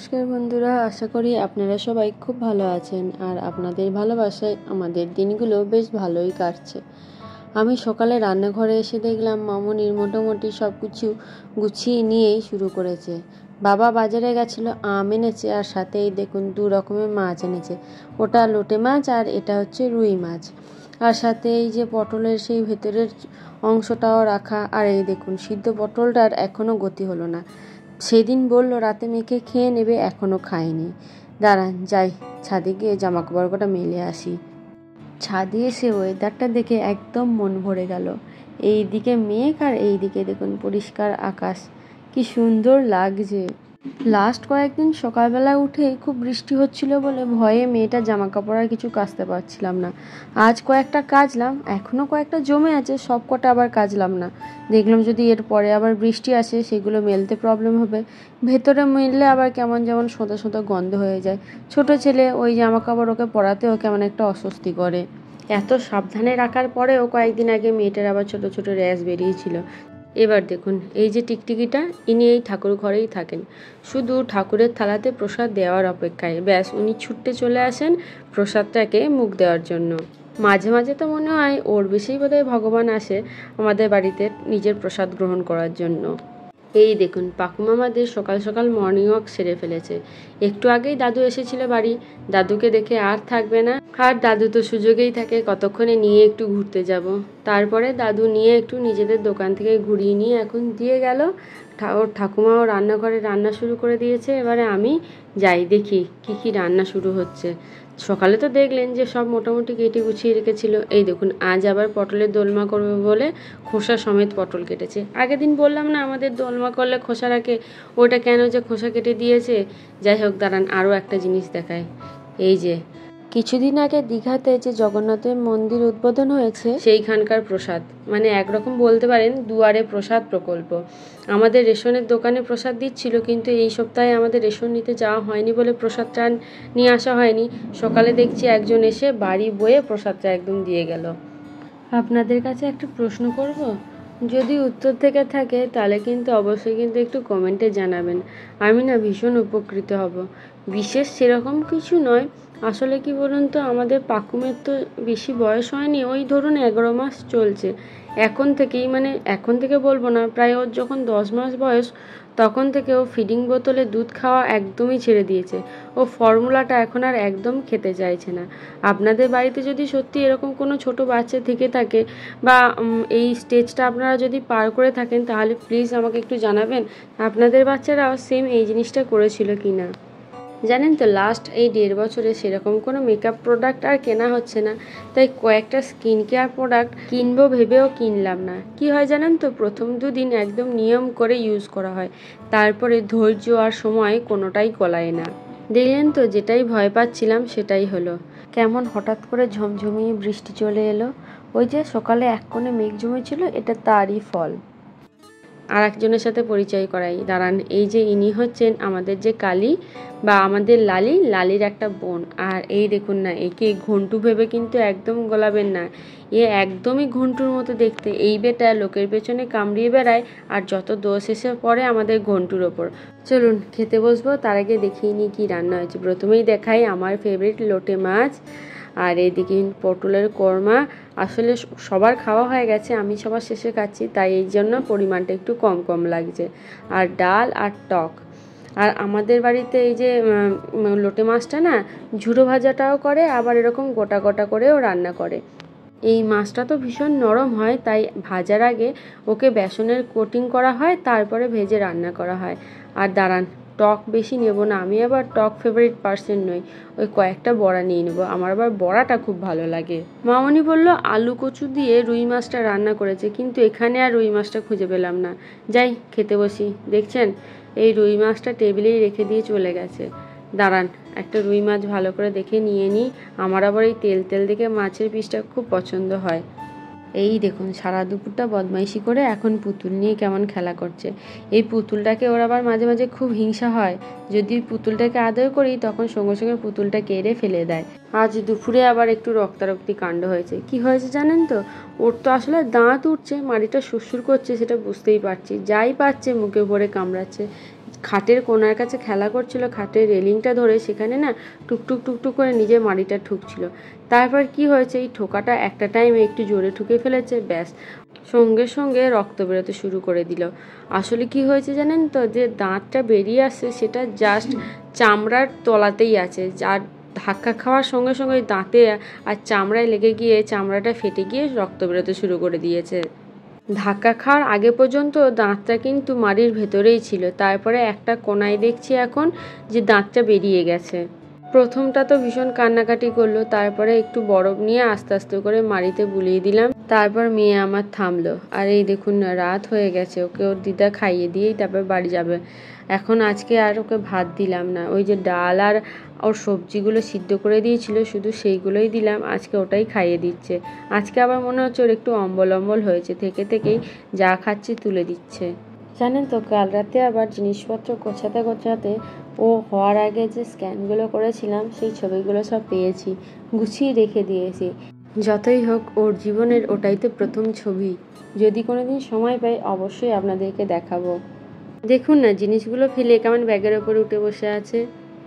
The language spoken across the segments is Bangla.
নমস্কার বন্ধুরা, আশা করি আপনারা সবাই খুব ভালো আছেন আর আপনাদের ভালোবাসায় আমাদের দিনগুলো বেশ ভালোই কাটছে। আমি সকালে রান্নাঘরে এসে দেখলাম মামনির মোটামুটি সব কিছু গুছিয়ে নিয়েই শুরু করেছে। বাবা বাজারে গেছিল, আম এনেছে আর সাথেই দেখুন 2 রকমের মাছ এনেছে। ওটা লোটে মাছ আর এটা হচ্ছে রুই মাছ। আর সাথে এই যে পটলের সেই ভেতরের অংশটাও রাখা। আর এই দেখুন সিদ্ধ পটলটার এখনও গতি হলো না। সেদিন বলল রাতে মেখে খেয়ে নেবে, এখনও খায়নি। দাঁড়ান যাই ছাদে গিয়ে জামা কাপড় কটা মেলে আসি। ছাদে এসে ওয়েদারটা দেখে একদম মন ভরে গেল। এই দিকে মেঘ আর এই দিকে দেখুন পরিষ্কার আকাশ, কি সুন্দর লাগছে। লাস্ট কয়েকদিন সকালবেলা উঠে খুব বৃষ্টি হচ্ছিল বলে ভয়ে মেয়েটা জামা কাপড় আর কিছু কাচতে পারছিলাম না। আজ কয়েকটা কাচলাম, এখনও কয়েকটা জমে আছে, সব কটা আবার কাচলাম না। দেখলাম যদি এর পরে আবার বৃষ্টি আসে সেগুলো মেলতে প্রবলেম হবে। ভেতরে মেললে আবার কেমন যেমন সোঁতা সোঁতা গন্ধ হয়ে যায়। ছোট ছেলে, ওই জামা কাপড় ওকে পরাতেও কেমন একটা অস্বস্তি করে। এত সাবধানে রাখার পরেও কয়েকদিন আগে মেয়েটার আবার ছোট ছোট র্যাশ বেরিয়েছিল। এবার দেখুন এই যে টিকটিকিটা, ইনি এই ঠাকুর ঘরেই থাকেন, শুধু ঠাকুরের থালাতে প্রসাদ দেওয়ার অপেক্ষায়। ব্যাস উনি ছুটতে চলে আসেন প্রসাদটাকে মুখ দেওয়ার জন্য। মাঝে মাঝে তো মনে হয় ওর বেশিই বোধহয় ভগবান আসে আমাদের বাড়িতে নিজের প্রসাদ গ্রহণ করার জন্য। এই দেখুন পাকুমামাদের সকাল সকাল মর্নিং ওয়াক সেরে ফেলেছে। একটু আগেই দাদু এসেছিল বাড়ি, দাদুকে দেখে আর থাকবে না। আর দাদু তো সুযোগেই থাকে কতক্ষণে নিয়ে একটু ঘুরতে যাব। তারপরে দাদু নিয়ে একটু নিজেদের দোকান থেকে ঘুরিয়ে নিয়ে এখন দিয়ে গেল। ওর ঠাকুমাও রান্নাঘরে রান্না শুরু করে দিয়েছে। এবারে আমি যাই দেখি কি কি রান্না শুরু হচ্ছে। সকালে তো দেখলেন যে সব মোটামুটি কেটে গুছিয়ে রেখেছিল। এই দেখুন আজ আবার পটলের দোলমা করবে বলে খোসা সমেত পটল কেটেছে। আগের দিন বললাম না আমাদের দোলমা করলে খোসা রাখে, ওটা কেন যে খোসা কেটে দিয়েছে। যাই হোক দাঁড়ান আরও একটা জিনিস দেখায়। এই যে কিছুদিন আগে দীঘাতে যে জগন্নাথের মন্দির উদ্বোধন হয়েছে সেইখানকার প্রসাদ, মানে একরকম বলতে পারেন দুয়ারে প্রসাদ প্রকল্প। আমাদের রেশনের দোকানে প্রসাদ দিচ্ছিল, কিন্তু এই সপ্তাহে আমাদের রেশন নিতে যাওয়া হয়নি বলে প্রসাদটা নিয়ে আসা হয়নি। সকালে দেখছি একজন এসে বাড়ি বয়ে প্রসাদটা একদম দিয়ে গেল। আপনাদের কাছে একটা প্রশ্ন করব, যদি উত্তর থেকে থাকে তাহলে কিন্তু অবশ্যই কিন্তু একটু কমেন্টে জানাবেন। আমি না ভীষণ উপকৃত হব। বিশেষ সেরকম কিছু নয়, আসলে কি বলুন তো, আমাদের পাকুমের তো বেশি বয়স হয়নি, ওই ধরুন 11 মাস চলছে। এখন থেকেই, মানে এখন থেকে বলবো না, প্রায় ওর যখন 10 মাস বয়স তখন থেকে ও ফিডিং বোতলে দুধ খাওয়া একদমই ছেড়ে দিয়েছে। ও ফর্মুলাটা এখন আর একদম খেতে চাইছে না। আপনাদের বাড়িতে যদি সত্যি এরকম কোনো ছোট বাচ্চা থেকে থাকে বা এই স্টেজটা আপনারা যদি পার করে থাকেন তাহলে প্লিজ আমাকে একটু জানাবেন আপনাদের বাচ্চারাও সেম এই জিনিসটা করেছিল কি না। জানেন তো লাস্ট এই 1.5 বছরে সেরকম কোনো মেকআপ প্রোডাক্ট আর কেনা হচ্ছে না, তাই কয়েকটা স্কিন কেয়ার প্রোডাক্ট কিনবো ভেবেও কিনলাম না। কি হয় জানেন তো, প্রথম 2 দিন একদম নিয়ম করে ইউজ করা হয়, তারপরে ধৈর্য আর সময় কোনোটাই গলায় না। দেখলেন তো যেটাই ভয় পাচ্ছিলাম সেটাই হলো। কেমন হঠাৎ করে ঝমঝমিয়ে বৃষ্টি চলে এলো। ওই যে সকালে এক কোণে মেঘ জমেছিল, এটা তারই ফল। আর একজনের সাথে পরিচয় করাই, দাঁড়ান। এই যে ইনি হচ্ছেন আমাদের যে কালী বা আমাদের লালি, লালির একটা বোন। আর এই দেখুন না, একে ঘন্টু ভেবে কিন্তু একদম গোলাবেন না, এ একদমই ঘন্টুর মতো দেখতে। এই বেটা লোকের পেছনে কামড়িয়ে বেড়ায় আর যত দোষ এসে পড়ে আমাদের ঘন্টুর ওপর। চলুন খেতে বসবো, তার আগে দেখিয়ে নিই কী রান্না হয়েছে। প্রথমেই দেখাই আমার ফেভারিট লোটে মাছ, আর এদিকে পটলের কোরমা। আসলে সবার খাওয়া হয়ে গেছে, আমি সবার শেষে খাচ্ছি, তাই এই জন্য পরিমাণটা একটু কম কম লাগছে। আর ডাল আর টক। আর আমাদের বাড়িতে এই যে লোটে মাছটা না ঝুড়ো ভাজাটাও করে, আবার এরকম গোটা গোটা করেও রান্না করে। এই মাছটা তো ভীষণ নরম হয়, তাই ভাজার আগে ওকে বেসনের কোটিং করা হয়, তারপরে ভেজে রান্না করা হয়। আর দাঁড়ান, টক বেশি নেব না, আমি আবার টক ফেভারিট পার্সন নই, ওই কয়েকটা বড়া নিয়ে নেবো, আমার আবার বড়াটা খুব ভালো লাগে। মামনি বলল আলু কচু দিয়ে রুই মাছটা রান্না করেছে, কিন্তু এখানে আর রুই মাছটা খুঁজে পেলাম না। যাই খেতে বসি। দেখছেন এই রুই মাছটা টেবিলেই রেখে দিয়ে চলে গেছে। দাঁড়ান একটা রুই মাছ ভালো করে দেখে নিয়ে নিই, আমার আবার এই তেল তেল দেখে মাছের পিসটা খুব পছন্দ হয়। এই দেখুন সারা দুপুরটা বদমাইশি করে এখন পুতুল নিয়ে কেমন খেলা করছে। এই পুতুলটাকে ওর আবার মাঝে মাঝে খুব হিংসা হয়, যদি পুতুলটাকে আদর করি তখন সঙ্গে সঙ্গে পুতুলটা কেড়ে ফেলে দেয়। আজ দুপুরে আবার একটু রক্তারক্তি কাণ্ড হয়েছে। কি হয়েছে জানেন তো, ওর তো আসলে দাঁত উঠছে, মাড়িটা সুরসুর করছে, সেটা বুঝতেই পারছি, যাই পাচ্ছে মুখে ভরে কামড়াচ্ছে। খাটের কোনার কাছে খেলা করছিল, খাটের রেলিংটা ধরে সেখানে না টুকটুক টুকটুক করে নিজের মাড়িটা ঠুকছিল। তারপর কি হয়েছে, এই ঠোকাটা একটা টাইমে একটু জোরে ঠুকে ফেলেছে, ব্যাস সঙ্গে সঙ্গে রক্ত বেরোতে শুরু করে দিল। আসলে কি হয়েছে জানেন তো, যে দাঁতটা বেরিয়ে আসছে সেটা জাস্ট চামড়ার তলাতেই আছে, যার ধাক্কা খাওয়ার সঙ্গে সঙ্গে ওই দাঁতে আর চামড়ায় লেগে গিয়ে চামড়াটা ফেটে গিয়ে রক্ত বেরোতে শুরু করে দিয়েছে। ধাক্কা খাওয়ার আগে পর্যন্ত দাঁতটা কিন্তু মাড়ির ভেতরেই ছিল, তারপরে একটা কোনায় দেখছি এখন যে দাঁতটা বেরিয়ে গেছে। প্রথমটা তো ভীষণ কান্নাকাটি করলো, তারপরে একটু বরফ নিয়ে আস্তে আস্তে করে মাড়িতে বুলিয়ে দিলাম, তারপর মেয়ে আমার থামলো। আর এই দেখুন না, রাত হয়ে গেছে, ওকে ওর দিদা খাইয়ে দিয়েই তারপর বাড়ি যাবে। এখন আজকে আর ওকে ভাত দিলাম না, ওই যে ডাল আর ওর সবজিগুলো সিদ্ধ করে দিয়েছিল শুধু সেইগুলোই দিলাম, আজকে ওটাই খাইয়ে দিচ্ছে। আজকে আবার মনে হচ্ছে ওর একটু অম্বল অম্বল হয়েছে, থেকেই যা খাচ্ছে তুলে দিচ্ছে। জানেন তো, কাল রাতে আবার জিনিসপত্র গোছাতে গোছাতে ও হওয়ার আগে যে স্ক্যানগুলো করেছিলাম সেই ছবিগুলো সব পেয়েছি, গুছিয়ে রেখে দিয়েছি। যতই হোক ওর জীবনের ওটাই তো প্রথম ছবি, যদি কোনোদিন সময় পাই অবশ্যই আপনাদেরকে দেখাবো। দেখুন না, জিনিসগুলো ফেলে কেমন ব্যাগের ওপরে উঠে বসে আছে।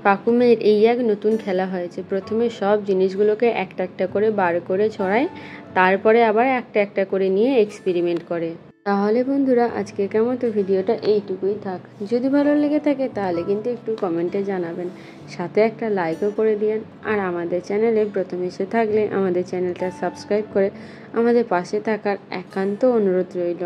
পাকুমের এই এক নতুন খেলা হয়েছে, প্রথমে সব জিনিসগুলোকে একটা একটা করে বার করে ছড়ায়, তারপরে আবার একটা একটা করে নিয়ে এক্সপেরিমেন্ট করে। তাহলে বন্ধুরা, আজকের মতো ভিডিওটা এইটুকুই থাক। যদি ভালো লেগে থাকে তাহলে কিন্তু একটু কমেন্টে জানাবেন, সাথে একটা লাইকও করে দিন। আর আমাদের চ্যানেলে প্রথম এসে থাকলে আমাদের চ্যানেলটা সাবস্ক্রাইব করে আমাদের পাশে থাকার একান্ত অনুরোধ রইল।